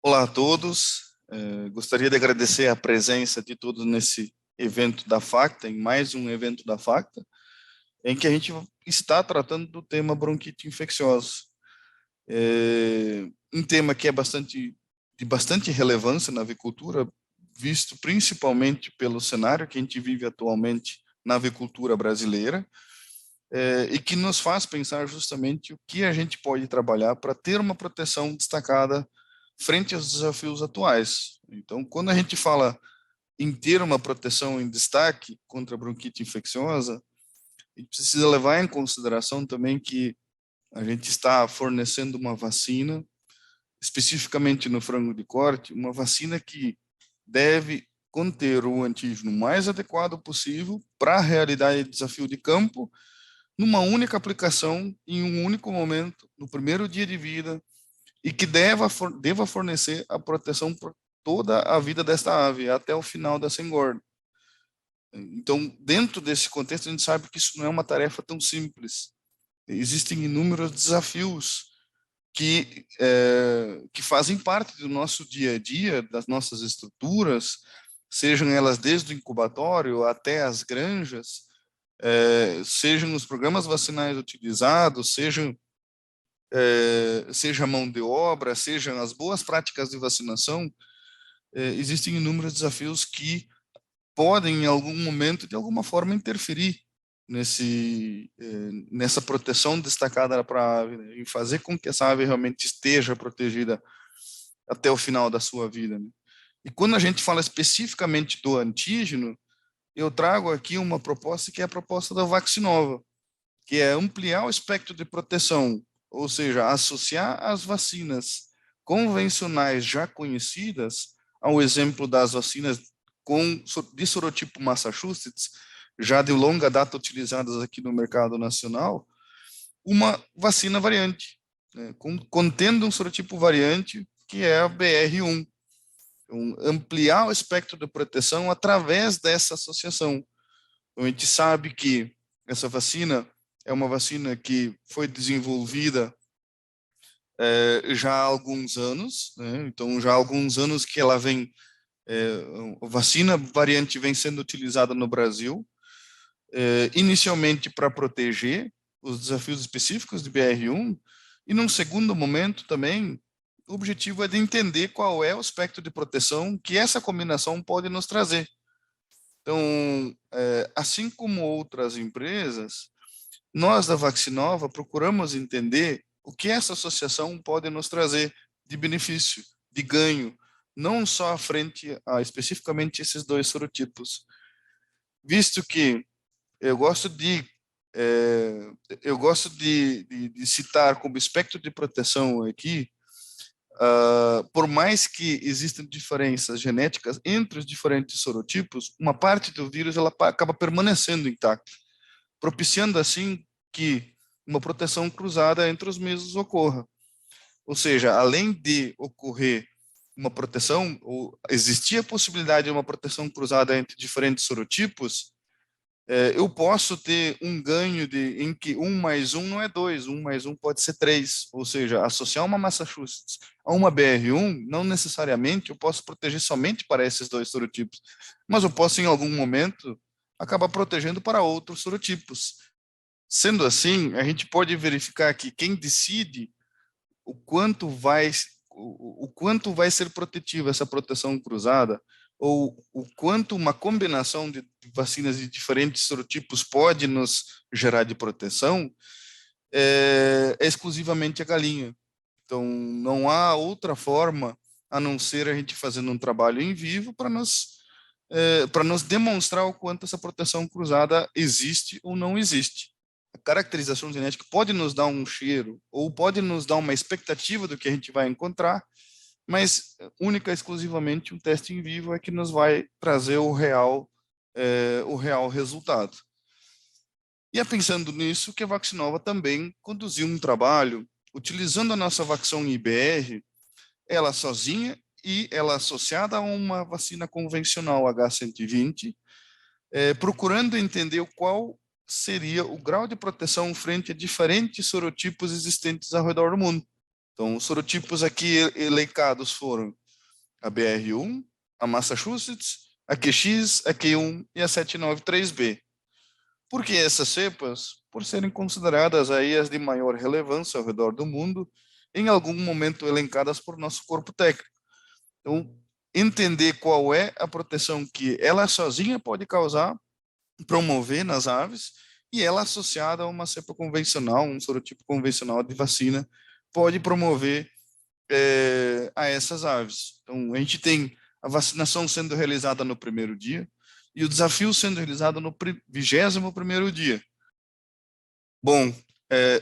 Olá a todos. Gostaria de agradecer a presença de todos nesse evento da FACTA, em mais um evento da FACTA, em que a gente está tratando do tema bronquite infecciosa. Um tema que é de bastante relevância na avicultura, visto principalmente pelo cenário que a gente vive atualmente na avicultura brasileira, e que nos faz pensar justamente o que a gente pode trabalhar para ter uma proteção destacada frente aos desafios atuais. Então, quando a gente fala em ter uma proteção em destaque contra a bronquite infecciosa, a gente precisa levar em consideração também que a gente está fornecendo uma vacina, especificamente no frango de corte, uma vacina que deve conter o antígeno mais adequado possível para a realidade de desafio de campo, numa única aplicação, em um único momento, no primeiro dia de vida, e que deva fornecer a proteção por toda a vida desta ave, até o final dessa engorda. Então, dentro desse contexto, a gente sabe que isso não é uma tarefa tão simples. Existem inúmeros desafios que fazem parte do nosso dia a dia, das nossas estruturas, sejam elas desde o incubatório até as granjas, sejam os programas vacinais utilizados, seja a mão de obra, sejam as boas práticas de vacinação, existem inúmeros desafios que podem, em algum momento, de alguma forma, interferir nessa proteção destacada para a ave, né, em fazer com que essa ave realmente esteja protegida até o final da sua vida. Né? E quando a gente fala especificamente do antígeno, eu trago aqui uma proposta que é a proposta da Vaccinova, que é ampliar o espectro de proteção, ou seja, associar as vacinas convencionais já conhecidas ao exemplo das vacinas de sorotipo Massachusetts, já de longa data utilizadas aqui no mercado nacional, uma vacina variante, né, contendo um sorotipo variante, que é a BR1. Então, ampliar o espectro de proteção através dessa associação. Então, a gente sabe que essa vacina é uma vacina que foi desenvolvida já há alguns anos, né? Então já há alguns anos que ela vem, a vacina variante vem sendo utilizada no Brasil, inicialmente para proteger os desafios específicos de BR1, e num segundo momento também, o objetivo é de entender qual é o espectro de proteção que essa combinação pode nos trazer. Então, assim como outras empresas, nós da Vaccinova procuramos entender o que essa associação pode nos trazer de benefício, de ganho, não só frente a especificamente esses dois sorotipos, visto que eu gosto de é, eu gosto de citar como espectro de proteção aqui, por mais que existam diferenças genéticas entre os diferentes sorotipos, uma parte do vírus ela acaba permanecendo intacta, propiciando assim que uma proteção cruzada entre os mesmos ocorra. Ou seja, além de ocorrer uma proteção, ou existir a possibilidade de uma proteção cruzada entre diferentes sorotipos, eu posso ter um ganho em que 1 mais 1 não é 2, 1 mais 1 pode ser 3. Ou seja, associar uma Massachusetts a uma BR1, não necessariamente eu posso proteger somente para esses dois sorotipos, mas eu posso, em algum momento, acabar protegendo para outros sorotipos. Sendo assim, a gente pode verificar que quem decide o quanto vai, o quanto vai ser protetiva essa proteção cruzada, ou o quanto uma combinação de vacinas de diferentes sorotipos pode nos gerar de proteção, é exclusivamente a galinha. Então, não há outra forma a não ser a gente fazendo um trabalho em vivo para nos demonstrar o quanto essa proteção cruzada existe ou não existe. A caracterização genética pode nos dar um cheiro ou pode nos dar uma expectativa do que a gente vai encontrar, mas única e exclusivamente um teste em vivo é que nos vai trazer o real resultado. E é pensando nisso que a Vaccinova também conduziu um trabalho utilizando a nossa vacina IBR, ela sozinha e ela associada a uma vacina convencional H120, procurando entender qual seria o grau de proteção frente a diferentes sorotipos existentes ao redor do mundo. Então, os sorotipos aqui elencados foram a BR1, a Massachusetts, a QX, a Q1 e a 793B. Por que essas cepas? Por serem consideradas aí as de maior relevância ao redor do mundo, em algum momento elencadas por nosso corpo técnico. Então, entender qual é a proteção que ela sozinha pode causar, promover nas aves, e ela associada a uma cepa convencional, um sorotipo convencional de vacina, pode promover a essas aves. Então, a gente tem a vacinação sendo realizada no primeiro dia e o desafio sendo realizado no 21º dia. Bom,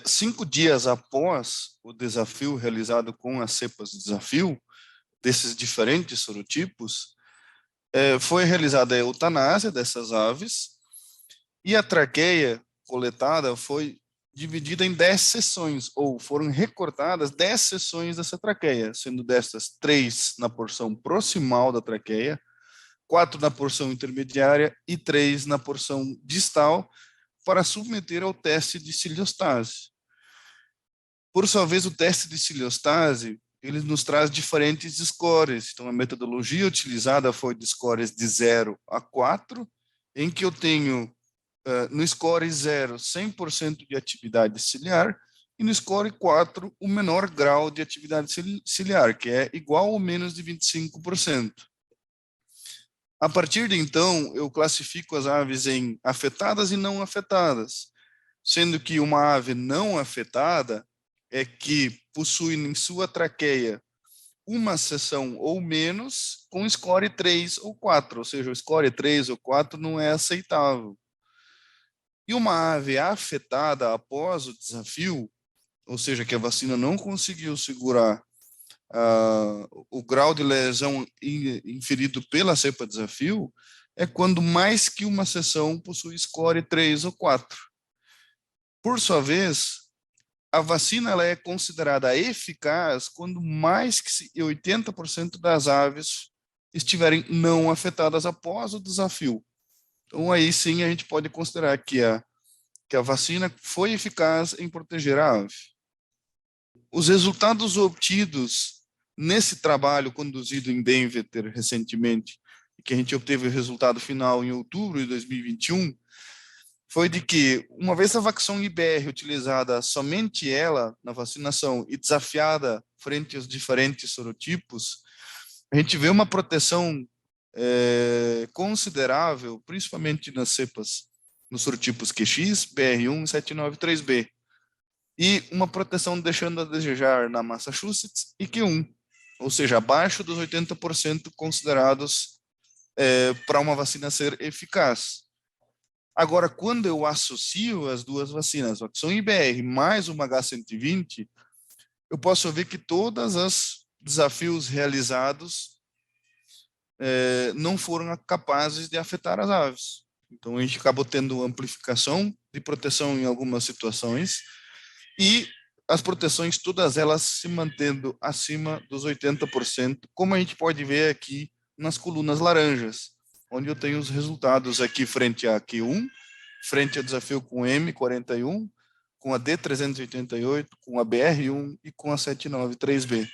5 dias após o desafio realizado com as cepas de desafio, desses diferentes sorotipos, foi realizada a eutanásia dessas aves e a traqueia coletada foi dividida em 10 sessões, ou foram recortadas 10 sessões dessa traqueia, sendo destas 3 na porção proximal da traqueia, 4 na porção intermediária e 3 na porção distal, para submeter ao teste de ciliostase. Por sua vez, o teste de ciliostase, ele nos traz diferentes scores. Então, a metodologia utilizada foi de scores de 0 a 4, em que eu tenho no score 0, 100% de atividade ciliar, e no score 4, o menor grau de atividade ciliar, que é igual ou menos de 25%. A partir de então, eu classifico as aves em afetadas e não afetadas, sendo que uma ave não afetada é que possui em sua traqueia uma seção ou menos com score 3 ou 4, ou seja, o score 3 ou 4 não é aceitável. E uma ave afetada após o desafio, ou seja, que a vacina não conseguiu segurar o grau de lesão inferido pela cepa desafio, é quando mais que uma seção possui score 3 ou 4. Por sua vez, a vacina ela é considerada eficaz quando mais que 80% das aves estiverem não afetadas após o desafio. Então, aí sim a gente pode considerar que a vacina foi eficaz em proteger a ave. Os resultados obtidos nesse trabalho conduzido em Denver recentemente, que a gente obteve o resultado final em outubro de 2021, foi de que, uma vez a vacina IBR utilizada somente ela na vacinação e desafiada frente aos diferentes sorotipos, a gente vê uma proteção considerável, principalmente nas cepas, nos sorotipos QX, BR1 e 793B, e uma proteção deixando a desejar na Massachusetts e Q1, ou seja, abaixo dos 80% considerados para uma vacina ser eficaz. Agora, quando eu associo as duas vacinas, a vacina IBR mais uma H120, eu posso ver que todos os desafios realizados não foram capazes de afetar as aves. Então, a gente acabou tendo amplificação de proteção em algumas situações e as proteções, todas elas se mantendo acima dos 80%, como a gente pode ver aqui nas colunas laranjas, onde eu tenho os resultados aqui frente a Q1, frente ao desafio com M41, com a D388, com a BR1 e com a 793B.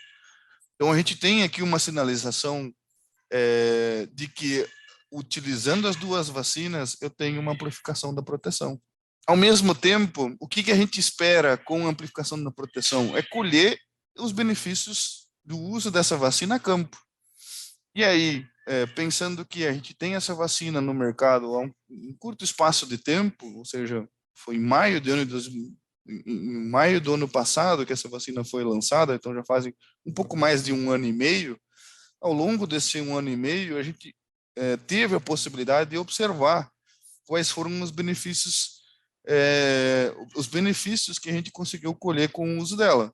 Então, a gente tem aqui uma sinalização de que, utilizando as duas vacinas, eu tenho uma amplificação da proteção. Ao mesmo tempo, o que a gente espera com a amplificação da proteção? É colher os benefícios do uso dessa vacina a campo. E aí, pensando que a gente tem essa vacina no mercado há um curto espaço de tempo, ou seja, foi em maio do ano passado que essa vacina foi lançada, então já fazem um pouco mais de 1 ano e meio. Ao longo desse 1 ano e meio, a gente teve a possibilidade de observar quais foram os benefícios que a gente conseguiu colher com o uso dela.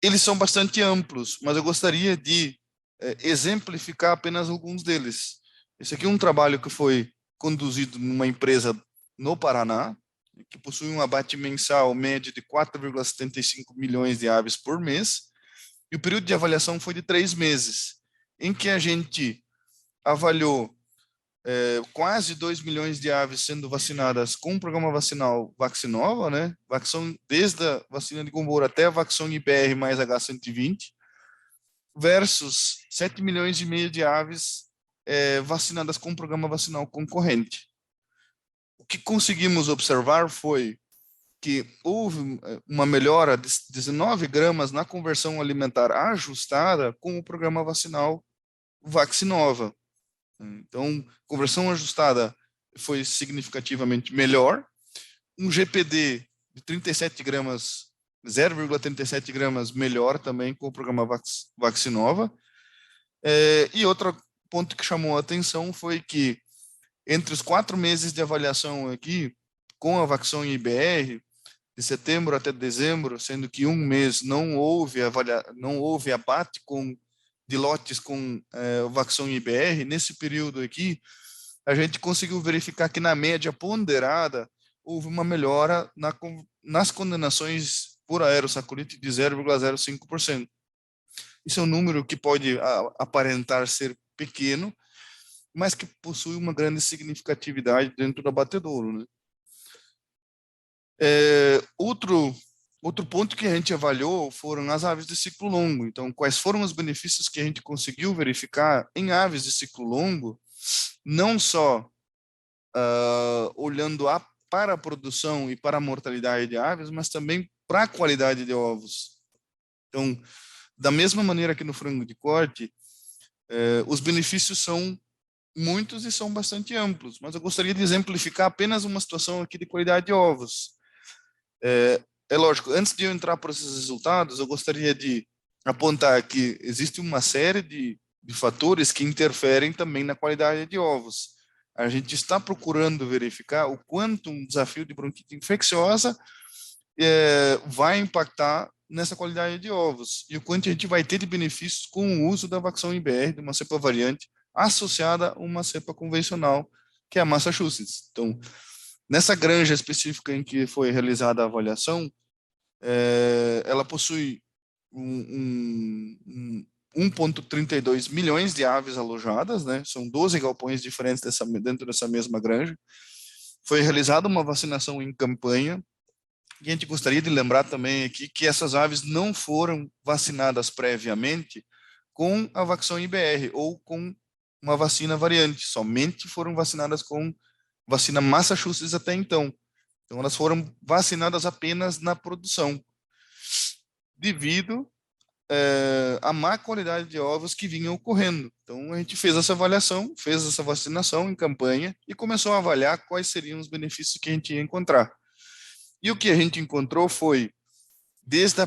Eles são bastante amplos, mas eu gostaria de exemplificar apenas alguns deles. Esse aqui é um trabalho que foi conduzido numa empresa no Paraná, que possui um abate mensal médio de 4,75 milhões de aves por mês, e o período de avaliação foi de 3 meses, em que a gente avaliou quase 2 milhões de aves sendo vacinadas com o programa vacinal Vaccinova, né? Desde a vacina de Gumboro até a Vaxong IBR mais H120, versus 7 milhões e meio de aves vacinadas com o programa vacinal concorrente. O que conseguimos observar foi que houve uma melhora de 19 gramas na conversão alimentar ajustada com o programa vacinal Vaccinova. Então, conversão ajustada foi significativamente melhor. Um GPD de 37 gramas, 0,37 gramas melhor também com o programa Vaccinova. E outro ponto que chamou a atenção foi que entre os 4 meses de avaliação aqui, com a Vaxong IBR, de setembro até dezembro, sendo que um mês não houve abate de lotes com o Vaxong IBR, nesse período aqui, a gente conseguiu verificar que na média ponderada houve uma melhora nas condenações por aerossaculite de 0,05%. Isso é um número que pode aparentar ser pequeno, mas que possui uma grande significatividade dentro do abatedouro, né? Outro ponto que a gente avaliou foram as aves de ciclo longo. Então, quais foram os benefícios que a gente conseguiu verificar em aves de ciclo longo, não só olhando para a produção e para a mortalidade de aves, mas também para a qualidade de ovos. Então, da mesma maneira que no frango de corte, os benefícios são muitos e são bastante amplos, mas eu gostaria de exemplificar apenas uma situação aqui de qualidade de ovos. É lógico, antes de eu entrar por esses resultados, eu gostaria de apontar que existe uma série de fatores que interferem também na qualidade de ovos. A gente está procurando verificar o quanto um desafio de bronquite infecciosa vai impactar nessa qualidade de ovos e o quanto a gente vai ter de benefícios com o uso da Vaxong IBR, de uma cepa variante, associada a uma cepa convencional, que é a Massachusetts. Então, nessa granja específica em que foi realizada a avaliação, ela possui 1,32 milhões de aves alojadas, né? São 12 galpões diferentes dentro dessa mesma granja. Foi realizada uma vacinação em campanha, e a gente gostaria de lembrar também aqui que essas aves não foram vacinadas previamente com a Vaxong IBR ou com uma vacina variante, somente foram vacinadas com vacina Massachusetts até então. Então, elas foram vacinadas apenas na produção, devido à má qualidade de ovos que vinham ocorrendo. Então, a gente fez essa avaliação, fez essa vacinação em campanha e começou a avaliar quais seriam os benefícios que a gente ia encontrar. E o que a gente encontrou foi, desde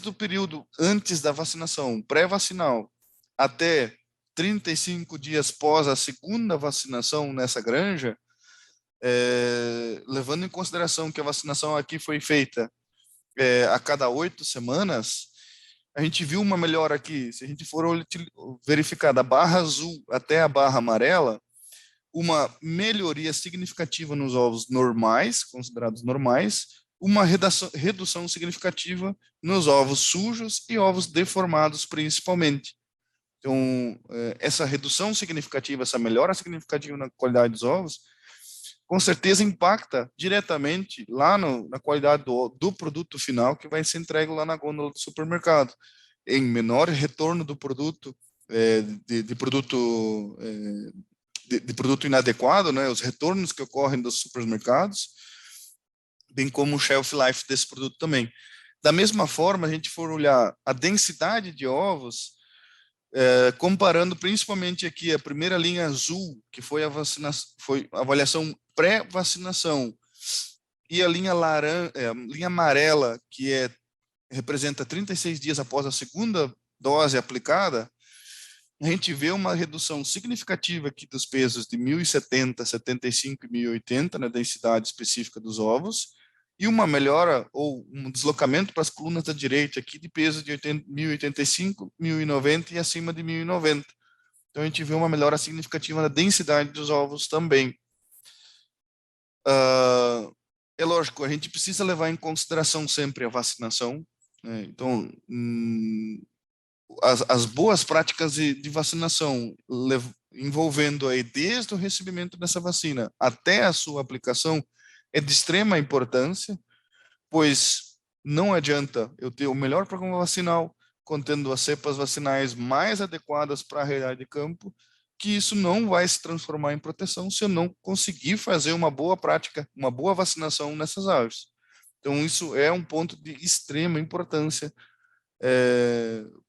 o período antes da vacinação, pré-vacinal, até 35 dias pós a segunda vacinação nessa granja, levando em consideração que a vacinação aqui foi feita a cada 8 semanas, a gente viu uma melhora aqui. Se a gente for verificar da barra azul até a barra amarela, uma melhoria significativa nos ovos normais, considerados normais, uma redução significativa nos ovos sujos e ovos deformados, principalmente. Então, essa redução significativa, essa melhora significativa na qualidade dos ovos, com certeza impacta diretamente lá na qualidade do produto final que vai ser entregue lá na gôndola do supermercado, em menor retorno do produto, de produto inadequado, né, os retornos que ocorrem dos supermercados, bem como o shelf life desse produto também. Da mesma forma, a gente for olhar a densidade de ovos, comparando principalmente aqui a primeira linha azul, que foi a avaliação pré-vacinação, e a linha linha amarela, que representa 36 dias após a segunda dose aplicada, a gente vê uma redução significativa aqui dos pesos de 1.070, 75 e 1.080 na densidade específica dos ovos, e uma melhora ou um deslocamento para as colunas da direita aqui de peso de 1.085, 1.090 e acima de 1.090. Então a gente vê uma melhora significativa na densidade dos ovos também. É lógico, a gente precisa levar em consideração sempre a vacinação, né? Então, as boas práticas de vacinação envolvendo aí desde o recebimento dessa vacina até a sua aplicação é de extrema importância, pois não adianta eu ter o melhor programa vacinal, contendo as cepas vacinais mais adequadas para a realidade de campo, que isso não vai se transformar em proteção se eu não conseguir fazer uma boa prática, uma boa vacinação nessas aves. Então, isso é um ponto de extrema importância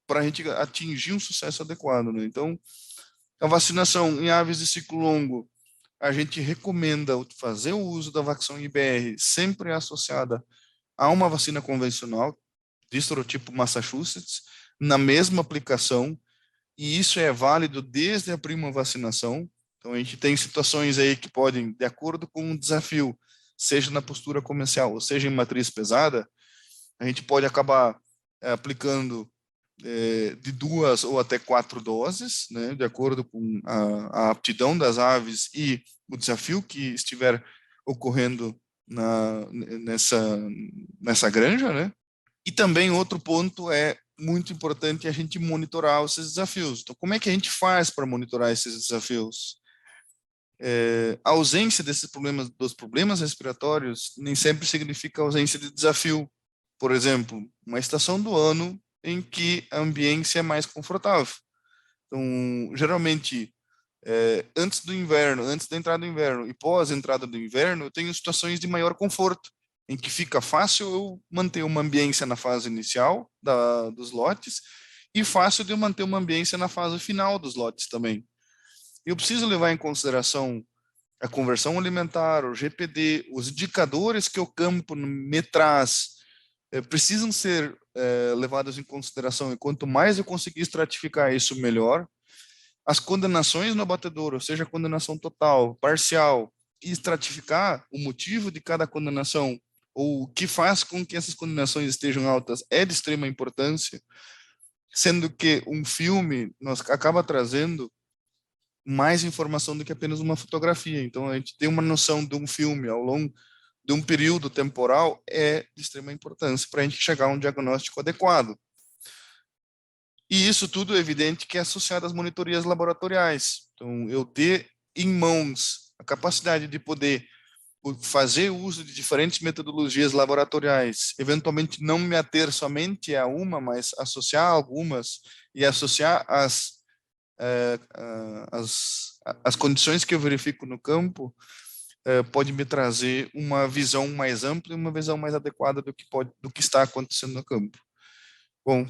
para a gente atingir um sucesso adequado, né? Então, a vacinação em aves de ciclo longo, a gente recomenda fazer o uso da vacina IBR sempre associada a uma vacina convencional, de sorotipo Massachusetts, na mesma aplicação, e isso é válido desde a prima vacinação. Então, a gente tem situações aí que podem, de acordo com um desafio, seja na postura comercial ou seja em matriz pesada, a gente pode acabar aplicando de 2 ou até 4 doses, né, de acordo com a aptidão das aves e o desafio que estiver ocorrendo nessa granja, né? E também outro ponto é muito importante a gente monitorar esses desafios. Então, como é que a gente faz para monitorar esses desafios? A ausência dos problemas respiratórios nem sempre significa ausência de desafio. Por exemplo, uma estação do ano em que a ambiência é mais confortável. Então, geralmente, antes do inverno, antes da entrada do inverno e pós a entrada do inverno, eu tenho situações de maior conforto, em que fica fácil eu manter uma ambiência na fase inicial dos lotes e fácil de eu manter uma ambiência na fase final dos lotes também. Eu preciso levar em consideração a conversão alimentar, o GPD, os indicadores que o campo me traz, precisam ser levados em consideração, e quanto mais eu conseguir estratificar isso, melhor. As condenações no abatedouro, ou seja, a condenação total, parcial, e estratificar o motivo de cada condenação, ou o que faz com que essas condenações estejam altas, é de extrema importância, sendo que um filme acaba trazendo mais informação do que apenas uma fotografia. Então, a gente tem uma noção de um filme ao longo de um período temporal é de extrema importância para a gente chegar a um diagnóstico adequado. E isso tudo é evidente que é associado às monitorias laboratoriais. Então, eu ter em mãos a capacidade de poder fazer uso de diferentes metodologias laboratoriais, eventualmente não me ater somente a uma, mas associar algumas e associar as condições que eu verifico no campo, pode me trazer uma visão mais ampla e uma visão mais adequada do que está acontecendo no campo. Bom,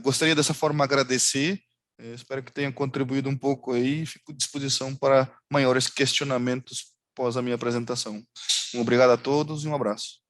gostaria dessa forma agradecer, espero que tenha contribuído um pouco aí, fico à disposição para maiores questionamentos após a minha apresentação. Obrigado a todos e um abraço.